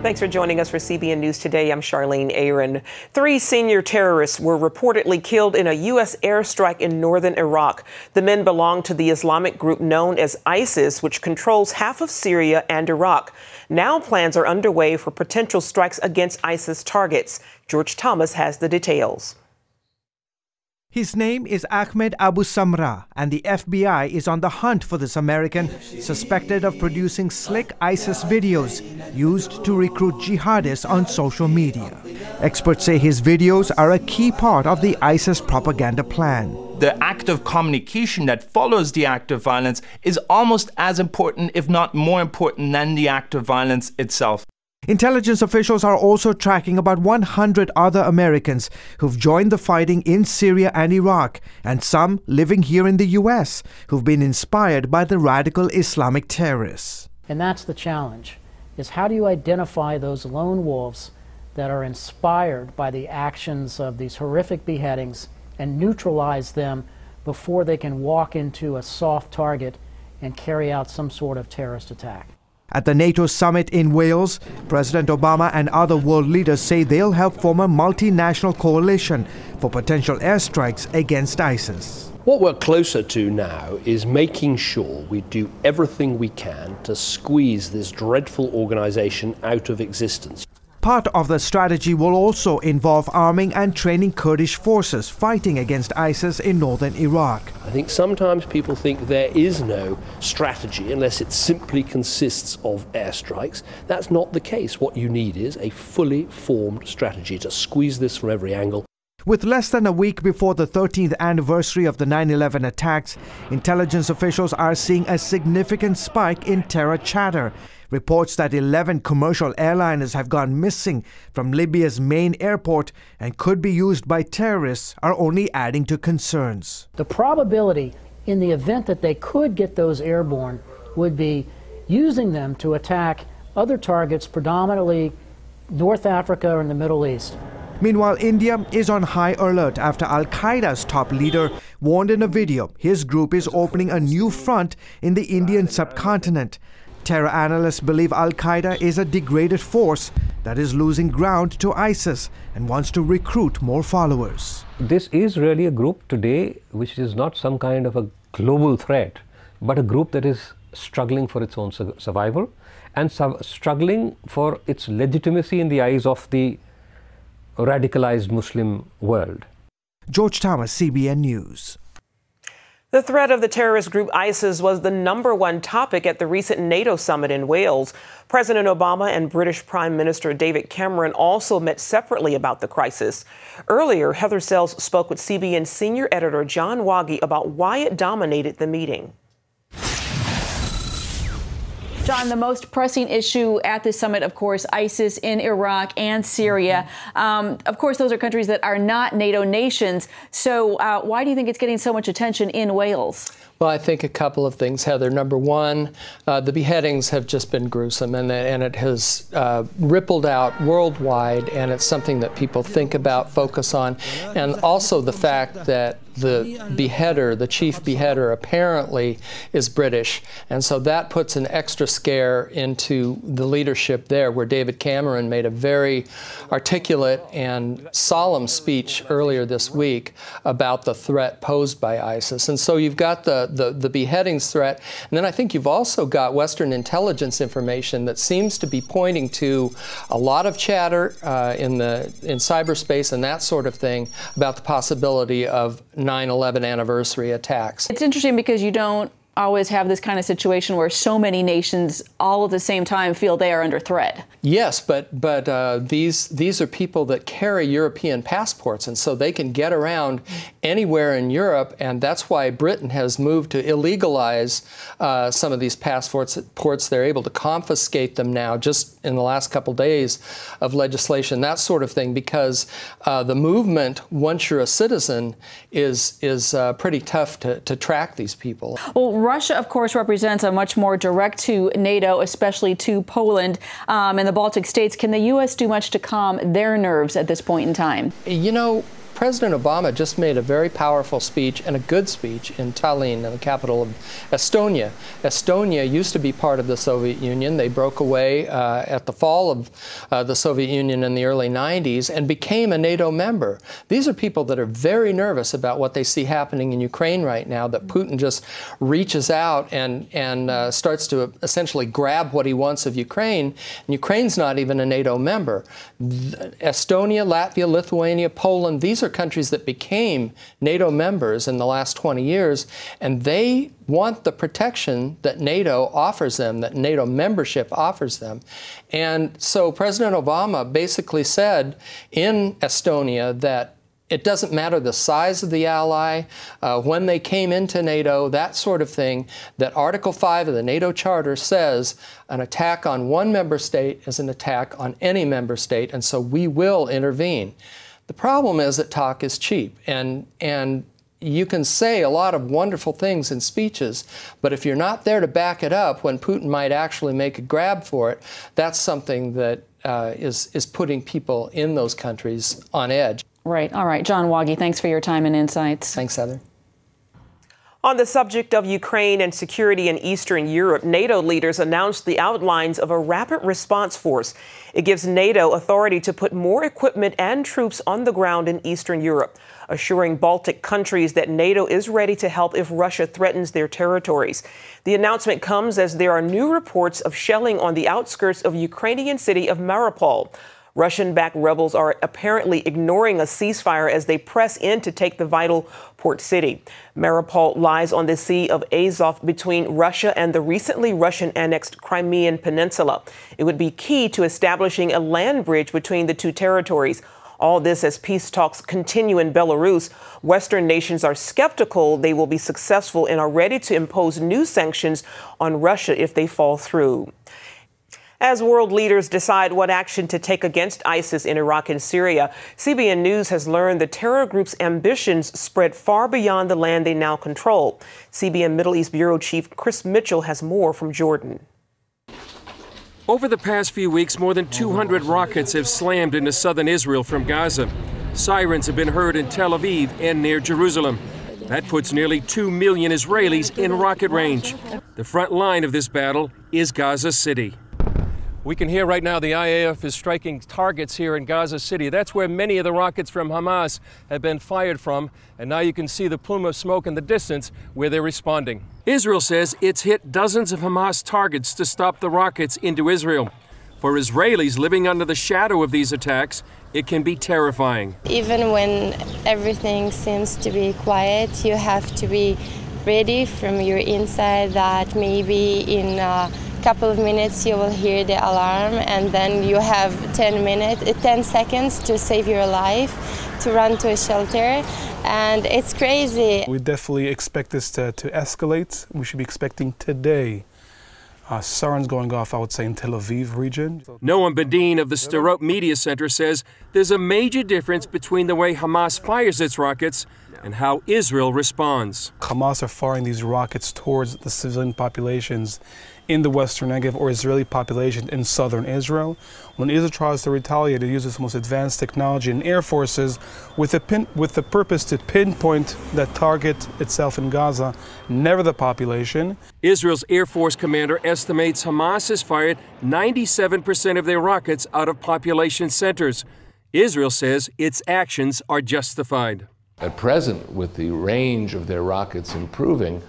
Thanks for joining us for CBN News Today. I'm Charlene Aaron. 3 senior terrorists were reportedly killed in a U.S. airstrike in northern Iraq. The men belong to the Islamic group known as ISIS, which controls half of Syria and Iraq. Now plans are underway for potential strikes against ISIS targets. George Thomas has the details. His name is Ahmed Abu Samra, and the FBI is on the hunt for this American suspected of producing slick ISIS videos used to recruit jihadists on social media. Experts say his videos are a key part of the ISIS propaganda plan. The act of communication that follows the act of violence is almost as important, if not more important, than the act of violence itself. Intelligence officials are also tracking about 100 other Americans who've joined the fighting in Syria and Iraq, and some living here in the U.S. who've been inspired by the radical Islamic terrorists. And that's the challenge, is how do you identify those lone wolves that are inspired by the actions of these horrific beheadings and neutralize them before they can walk into a soft target and carry out some sort of terrorist attack. At the NATO summit in Wales, President Obama and other world leaders say they'll help form a multinational coalition for potential airstrikes against ISIS. What we're closer to now is making sure we do everything we can to squeeze this dreadful organization out of existence. Part of the strategy will also involve arming and training Kurdish forces fighting against ISIS in northern Iraq. I think sometimes people think there is no strategy unless it simply consists of airstrikes. That's not the case. What you need is a fully formed strategy to squeeze this from every angle. With less than a week before the 13th anniversary of the 9/11 attacks, intelligence officials are seeing a significant spike in terror chatter. Reports that 11 commercial airliners have gone missing from Libya's main airport and could be used by terrorists are only adding to concerns. The probability in the event that they could get those airborne would be using them to attack other targets, predominantly North Africa or in the Middle East. Meanwhile, India is on high alert after Al-Qaeda's top leader warned in a video his group is opening a new front in the Indian subcontinent. Terror analysts believe Al-Qaeda is a degraded force that is losing ground to ISIS and wants to recruit more followers. This is really a group today which is not some kind of a global threat, but a group that is struggling for its own survival and struggling for its legitimacy in the eyes of the radicalized Muslim world. George Thomas, CBN News. The threat of the terrorist group ISIS was the #1 topic at the recent NATO summit in Wales. President Obama and British Prime Minister David Cameron also met separately about the crisis. Earlier, Heather Sells spoke with CBN senior editor John Waggy about why it dominated the meeting. John, the most pressing issue at this summit, of course, ISIS in Iraq and Syria. Of course, those are countries that are not NATO nations. So why do you think it's getting so much attention in Wales? Well, I think a couple of things, Heather. Number one, the beheadings have just been gruesome, and it has rippled out worldwide, and it's something that people think about, focus on, and also the fact that the beheader, the chief beheader, apparently is British, and so that puts an extra scare into the leadership there, where David Cameron made a very articulate and solemn speech earlier this week about the threat posed by ISIS. And so you've got the beheadings threat, and then I think you've also got Western intelligence information that seems to be pointing to a lot of chatter in cyberspace and that sort of thing about the possibility of 9/11 anniversary attacks. It's interesting because you don't always have this kind of situation where so many nations all at the same time feel they are under threat. Yes, but these are people that carry European passports, and so they can get around anywhere in Europe, and that's why Britain has moved to illegalize some of these passports. They're able to confiscate them now, just in the last couple days of legislation, that sort of thing, because the movement, once you're a citizen, is pretty tough to track these people. Well, Russia, of course, represents a much more direct to NATO, especially to Poland and the Baltic states. Can the U.S. do much to calm their nerves at this point in time? You know, President Obama just made a very powerful speech and a good speech in Tallinn, the capital of Estonia. Estonia used to be part of the Soviet Union. They broke away at the fall of the Soviet Union in the early 90s and became a NATO member. These are people that are very nervous about what they see happening in Ukraine right now, that Putin just reaches out and starts to essentially grab what he wants of Ukraine. And Ukraine's not even a NATO member. Estonia, Latvia, Lithuania, Poland, these are countries that became NATO members in the last 20 years, and they want the protection that NATO offers them, that NATO membership offers them. And so President Obama basically said in Estonia that it doesn't matter the size of the ally, when they came into NATO, that sort of thing, that Article 5 of the NATO Charter says an attack on one member state is an attack on any member state, and so we will intervene. The problem is that talk is cheap, and you can say a lot of wonderful things in speeches, but if you're not there to back it up when Putin might actually make a grab for it, that's something that is putting people in those countries on edge. Right. All right. John Wogge, thanks for your time and insights. Thanks, Heather. On the subject of Ukraine and security in Eastern Europe, NATO leaders announced the outlines of a rapid response force. It gives NATO authority to put more equipment and troops on the ground in Eastern Europe, assuring Baltic countries that NATO is ready to help if Russia threatens their territories. The announcement comes as there are new reports of shelling on the outskirts of Ukrainian city of Mariupol. Russian-backed rebels are apparently ignoring a ceasefire as they press in to take the vital port city. Mariupol lies on the Sea of Azov between Russia and the recently Russian-annexed Crimean Peninsula. It would be key to establishing a land bridge between the two territories. All this as peace talks continue in Belarus. Western nations are skeptical they will be successful and are ready to impose new sanctions on Russia if they fall through. As world leaders decide what action to take against ISIS in Iraq and Syria, CBN News has learned the terror group's ambitions spread far beyond the land they now control. CBN Middle East Bureau Chief Chris Mitchell has more from Jordan. Over the past few weeks, more than 200 rockets have slammed into southern Israel from Gaza. Sirens have been heard in Tel Aviv and near Jerusalem. That puts nearly 2 million Israelis in rocket range. The front line of this battle is Gaza City. We can hear right now the IAF is striking targets here in Gaza City. That's where many of the rockets from Hamas have been fired from. And now you can see the plume of smoke in the distance where they're responding. Israel says it's hit dozens of Hamas targets to stop the rockets into Israel. For Israelis living under the shadow of these attacks, it can be terrifying. Even when everything seems to be quiet, you have to be ready from your inside that maybe in couple of minutes you will hear the alarm, and then you have 10 seconds to save your life, to run to a shelter, and it's crazy. We definitely expect this to escalate. We should be expecting today sirens going off, I would say, in Tel Aviv region. Noam Badin of the Sderot Media Center says there's a major difference between the way Hamas fires its rockets and how Israel responds. Hamas are firing these rockets towards the civilian populations in the western Negev or Israeli population in southern Israel. When Israel tries to retaliate, it uses the most advanced technology and air forces with the purpose to pinpoint that target itself in Gaza, never the population. Israel's Air Force commander estimates Hamas has fired 97% of their rockets out of population centers. Israel says its actions are justified. At present, with the range of their rockets improving,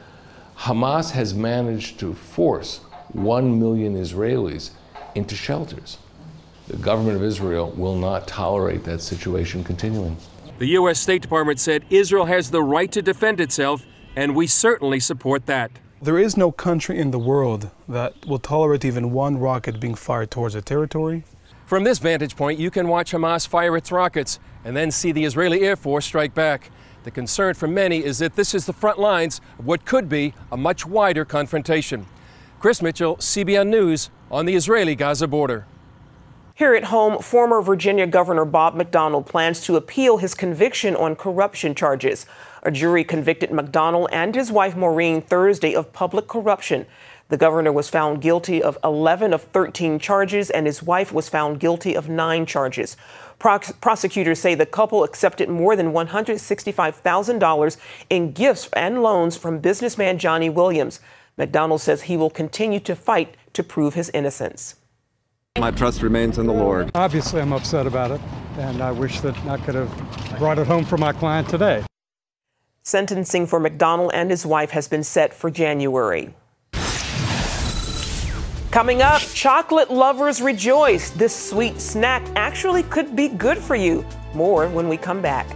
Hamas has managed to force 1 million Israelis into shelters. The government of Israel will not tolerate that situation continuing. The U.S. State Department said Israel has the right to defend itself, and we certainly support that. There is no country in the world that will tolerate even one rocket being fired towards a territory. From this vantage point, you can watch Hamas fire its rockets and then see the Israeli Air Force strike back. The concern for many is that this is the front lines of what could be a much wider confrontation. Chris Mitchell, CBN News, on the Israeli-Gaza border. Here at home, former Virginia Governor Bob McDonnell plans to appeal his conviction on corruption charges. A jury convicted McDonnell and his wife Maureen Thursday of public corruption. The governor was found guilty of 11 of 13 charges, and his wife was found guilty of 9 charges. Prosecutors say the couple accepted more than $165,000 in gifts and loans from businessman Johnny Williams. McDonald says he will continue to fight to prove his innocence. My trust remains in the Lord. Obviously, I'm upset about it, and I wish that I could have brought it home for my client today. Sentencing for McDonald and his wife has been set for January. Coming up, chocolate lovers rejoice. This sweet snack actually could be good for you. More when we come back.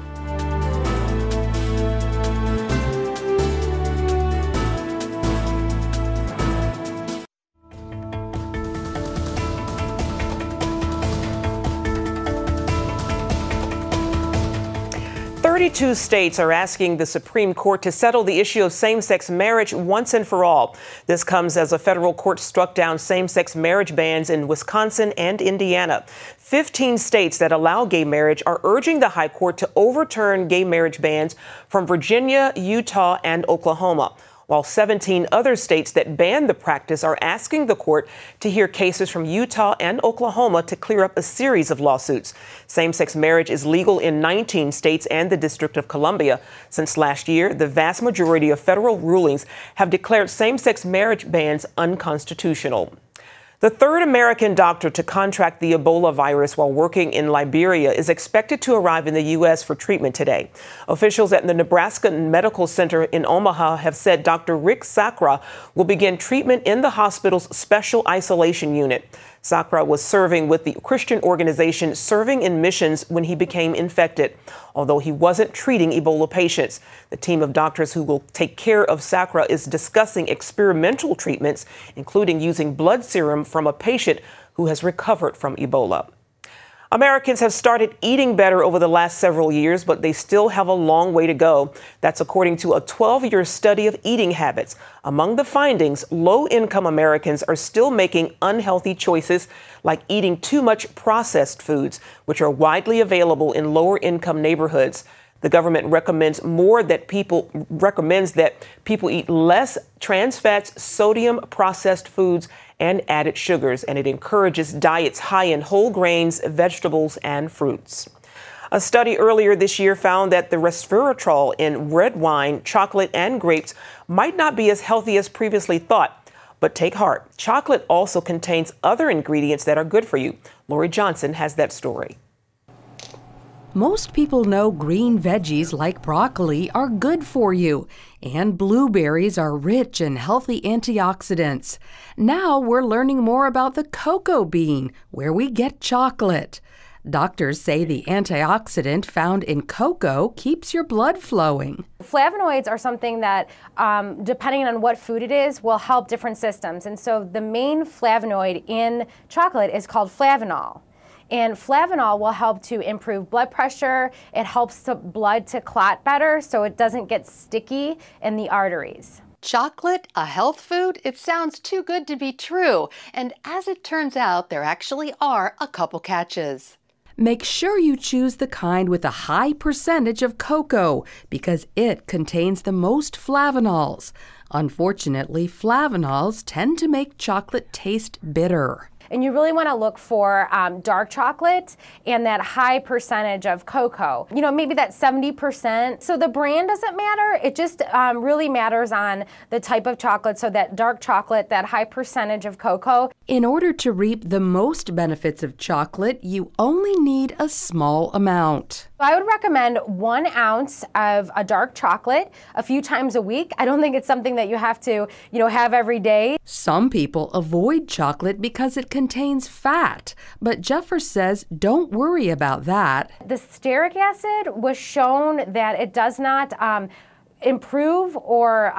Two states are asking the Supreme Court to settle the issue of same-sex marriage once and for all. This comes as a federal court struck down same-sex marriage bans in Wisconsin and Indiana. 15 states that allow gay marriage are urging the High Court to overturn gay marriage bans from Virginia, Utah, and Oklahoma, while 17 other states that ban the practice are asking the court to hear cases from Utah and Oklahoma to clear up a series of lawsuits. Same-sex marriage is legal in 19 states and the District of Columbia. Since last year, the vast majority of federal rulings have declared same-sex marriage bans unconstitutional. The third American doctor to contract the Ebola virus while working in Liberia is expected to arrive in the U.S. for treatment today. Officials at the Nebraska Medical Center in Omaha have said Dr. Rick Sakra will begin treatment in the hospital's special isolation unit. Sakra was serving with the Christian organization Serving in Missions when he became infected, although he wasn't treating Ebola patients. The team of doctors who will take care of Sakra is discussing experimental treatments, including using blood serum from a patient who has recovered from Ebola. Americans have started eating better over the last several years, but they still have a long way to go. That's according to a 12-year study of eating habits. Among the findings, low-income Americans are still making unhealthy choices, like eating too much processed foods, which are widely available in lower-income neighborhoods. The government recommends that people eat less trans fats, sodium, processed foods, and added sugars, and it encourages diets high in whole grains, vegetables, and fruits. A study earlier this year found that the resveratrol in red wine, chocolate, and grapes might not be as healthy as previously thought. But take heart, chocolate also contains other ingredients that are good for you. Lori Johnson has that story. Most people know green veggies like broccoli are good for you, and blueberries are rich in healthy antioxidants. Now we're learning more about the cocoa bean, where we get chocolate. Doctors say the antioxidant found in cocoa keeps your blood flowing. Flavonoids are something that, depending on what food it is, will help different systems. And so the main flavonoid in chocolate is called flavanol. And flavanol will help to improve blood pressure. It helps the blood to clot better so it doesn't get sticky in the arteries. Chocolate, a health food? It sounds too good to be true. And as it turns out, there actually are a couple catches. Make sure you choose the kind with a high percentage of cocoa because it contains the most flavanols. Unfortunately, flavanols tend to make chocolate taste bitter. And you really want to look for dark chocolate and that high percentage of cocoa. You know, maybe that 70%. So the brand doesn't matter. It just really matters on the type of chocolate. So that dark chocolate, that high percentage of cocoa. In order to reap the most benefits of chocolate, you only need a small amount. I would recommend 1 ounce of a dark chocolate a few times a week. I don't think it's something that you have to, have every day. Some people avoid chocolate because it contains fat, but Jeffers says don't worry about that. The stearic acid was shown that it does not improve or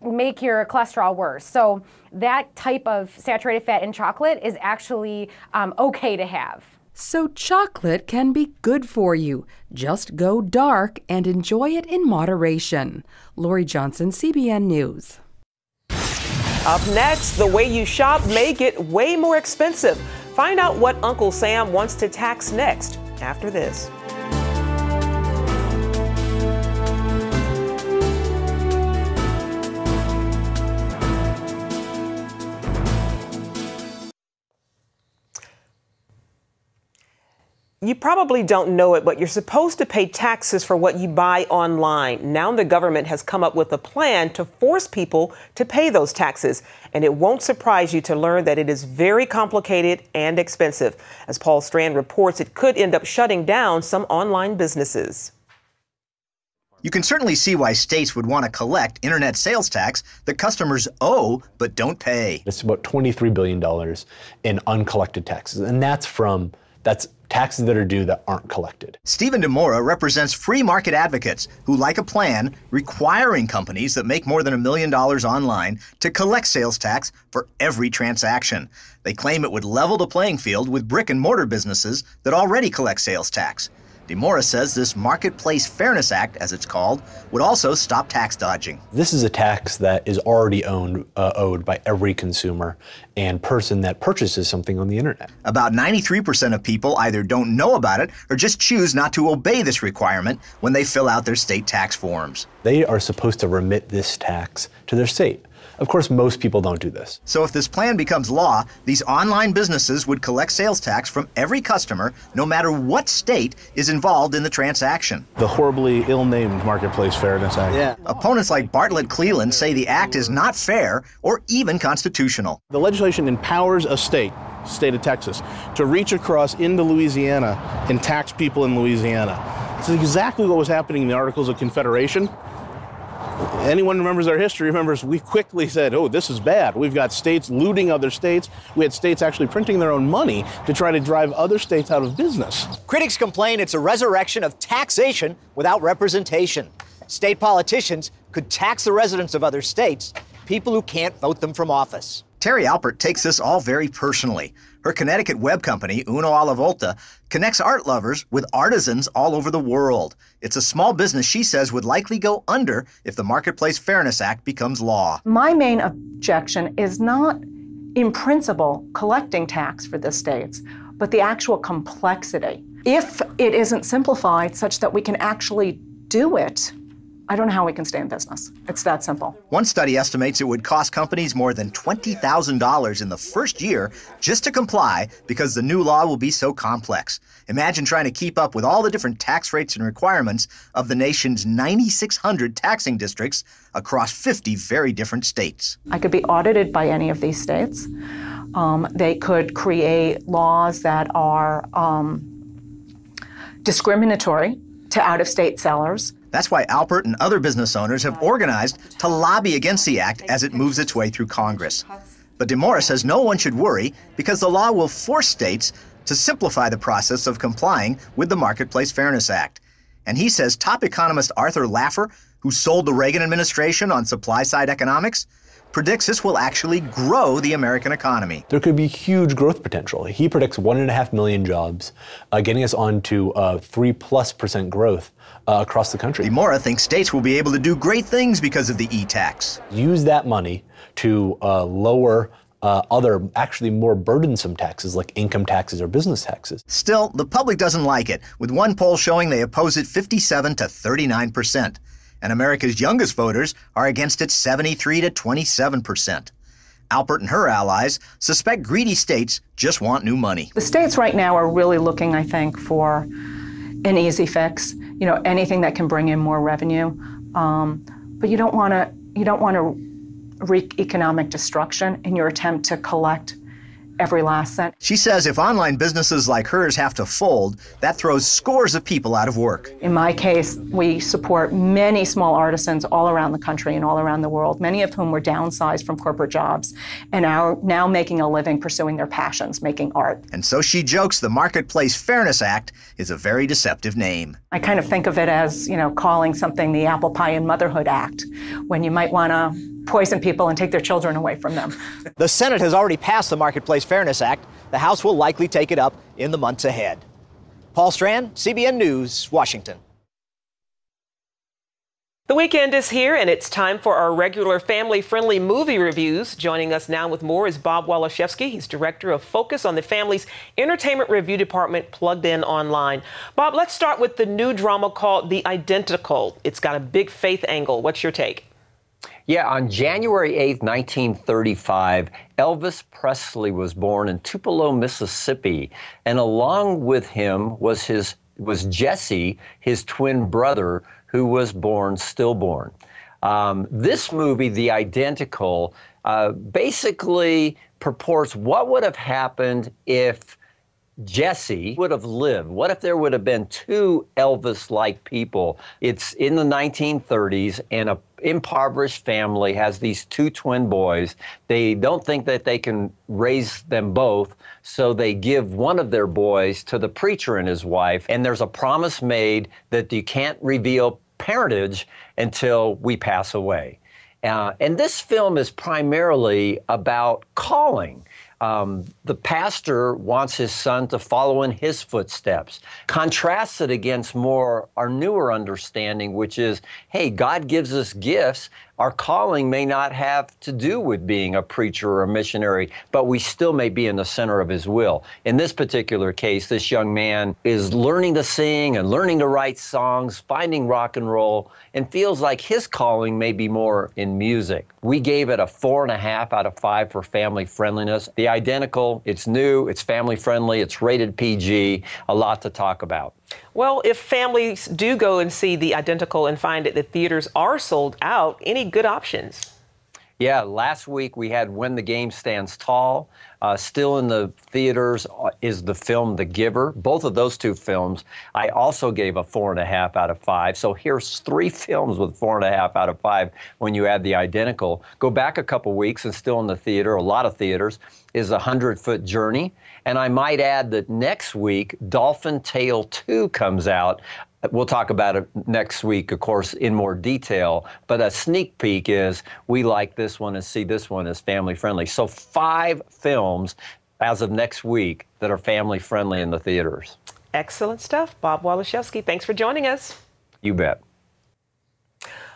make your cholesterol worse. So that type of saturated fat in chocolate is actually okay to have. So chocolate can be good for you. Just go dark and enjoy it in moderation. Lori Johnson, CBN News. Up next, the way you shop may get way more expensive. Find out what Uncle Sam wants to tax next after this. You probably don't know it, but you're supposed to pay taxes for what you buy online. Now the government has come up with a plan to force people to pay those taxes. And it won't surprise you to learn that it is very complicated and expensive. As Paul Strand reports, it could end up shutting down some online businesses. You can certainly see why states would want to collect internet sales tax that customers owe but don't pay. It's about $23 billion in uncollected taxes, and that's taxes that are due that aren't collected. Stephen DeMora represents free market advocates who like a plan requiring companies that make more than $1 million online to collect sales tax for every transaction. They claim it would level the playing field with brick and mortar businesses that already collect sales tax. DeMora says this Marketplace Fairness Act, as it's called, would also stop tax dodging. This is a tax that is already owed by every consumer and person that purchases something on the internet. About 93% of people either don't know about it or just choose not to obey this requirement when they fill out their state tax forms. They are supposed to remit this tax to their state. Of course, most people don't do this. So if this plan becomes law, these online businesses would collect sales tax from every customer, no matter what state is involved in the transaction. The horribly ill-named Marketplace Fairness Act. Yeah. Opponents like Bartlett Cleland say the act is not fair or even constitutional. The legislation empowers a state of Texas, to reach across into Louisiana and tax people in Louisiana. This is exactly what was happening in the Articles of Confederation. Anyone who remembers our history remembers we quickly said, oh, this is bad. We've got states looting other states. We had states actually printing their own money to try to drive other states out of business. Critics complain it's a resurrection of taxation without representation. State politicians could tax the residents of other states, people who can't vote them from office. Terry Alpert takes this all very personally. Her Connecticut web company, Uno alla Volta, connects art lovers with artisans all over the world. It's a small business she says would likely go under if the Marketplace Fairness Act becomes law. My main objection is not, in principle, collecting tax for the states, but the actual complexity. If it isn't simplified such that we can actually do it, I don't know how we can stay in business. It's that simple. One study estimates it would cost companies more than $20,000 in the first year just to comply because the new law will be so complex. Imagine trying to keep up with all the different tax rates and requirements of the nation's 9,600 taxing districts across 50 very different states. I could be audited by any of these states. They could create laws that are discriminatory to out-of-state sellers. That's why Alpert and other business owners have organized to lobby against the act as it moves its way through Congress. But DeMora says no one should worry because the law will force states to simplify the process of complying with the Marketplace Fairness Act. And he says top economist Arthur Laffer, who sold the Reagan administration on supply-side economics, predicts this will actually grow the American economy. There could be huge growth potential. He predicts 1.5 million jobs, getting us on to 3+% growth across the country. DeMora thinks states will be able to do great things because of the e-tax. Use that money to lower other, actually more burdensome taxes like income taxes or business taxes. Still, the public doesn't like it, with one poll showing they oppose it 57 to 39%. And America's youngest voters are against it 73 to 27%. Alpert and her allies suspect greedy states just want new money. The states right now are really looking, I think, for an easy fix. You know, anything that can bring in more revenue. But you don't want to wreak economic destruction in your attempt to collect every last cent. She says if online businesses like hers have to fold, that throws scores of people out of work. In my case, we support many small artisans all around the country and all around the world, many of whom were downsized from corporate jobs and are now making a living pursuing their passions, making art. And so she jokes the Marketplace Fairness Act is a very deceptive name. I kind of think of it as, you know, calling something the Apple Pie and Motherhood Act, when you might want to poison people and take their children away from them. The Senate has already passed the Marketplace Fairness Act. The House will likely take it up in the months ahead. Paul Strand, CBN News, Washington. The weekend is here, and it's time for our regular family-friendly movie reviews. Joining us now with more is Bob Waliszewski. He's director of Focus on the Family's Entertainment Review Department, Plugged In Online. Bob, let's start with the new drama called The Identical. It's got a big faith angle. What's your take? Yeah, on January 8th, 1935, Elvis Presley was born in Tupelo, Mississippi, and along with him was Jesse, his twin brother, who was stillborn. This movie, The Identical, basically purports what would have happened if Jesse would have lived. What if there would have been two Elvis-like people? It's in the 1930s, and an impoverished family has these two twin boys. They don't think that they can raise them both, so they give one of their boys to the preacher and his wife, and there's a promise made that you can't reveal parentage until we pass away. And this film is primarily about calling. The pastor wants his son to follow in his footsteps. Contrasts it against our newer understanding, which is, hey, God gives us gifts. Our calling may not have to do with being a preacher or a missionary, but we still may be in the center of his will. In this particular case, this young man is learning to sing and learning to write songs, finding rock and roll, and feels like his calling may be more in music. We gave it a 4.5 out of 5 for family friendliness. The Identical, it's new, it's family friendly, it's rated PG, a lot to talk about. Well, if families do go and see The Identical and find that the theaters are sold out, any good options? Yeah, last week we had When the Game Stands Tall. Still in the theaters is the film The Giver. Both of those two films I also gave a 4.5 out of 5. So here's 3 films with 4.5 out of 5 when you add The Identical. Go back a couple weeks and still in the theater, a lot of theaters, is A 100-Foot Journey. And I might add that next week, Dolphin Tale 2 comes out. We'll talk about it next week, of course, in more detail. But a sneak peek is we like this one and see this one as family friendly. So 5 films as of next week that are family friendly in the theaters. Excellent stuff. Bob Waliszewski, thanks for joining us. You bet.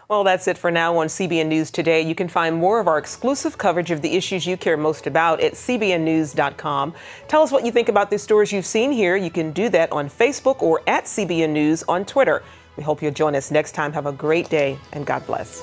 Well, that's it for now on CBN News Today. You can find more of our exclusive coverage of the issues you care most about at cbnnews.com. Tell us what you think about the stories you've seen here. You can do that on Facebook or at CBN News on Twitter. We hope you'll join us next time. Have a great day, and God bless.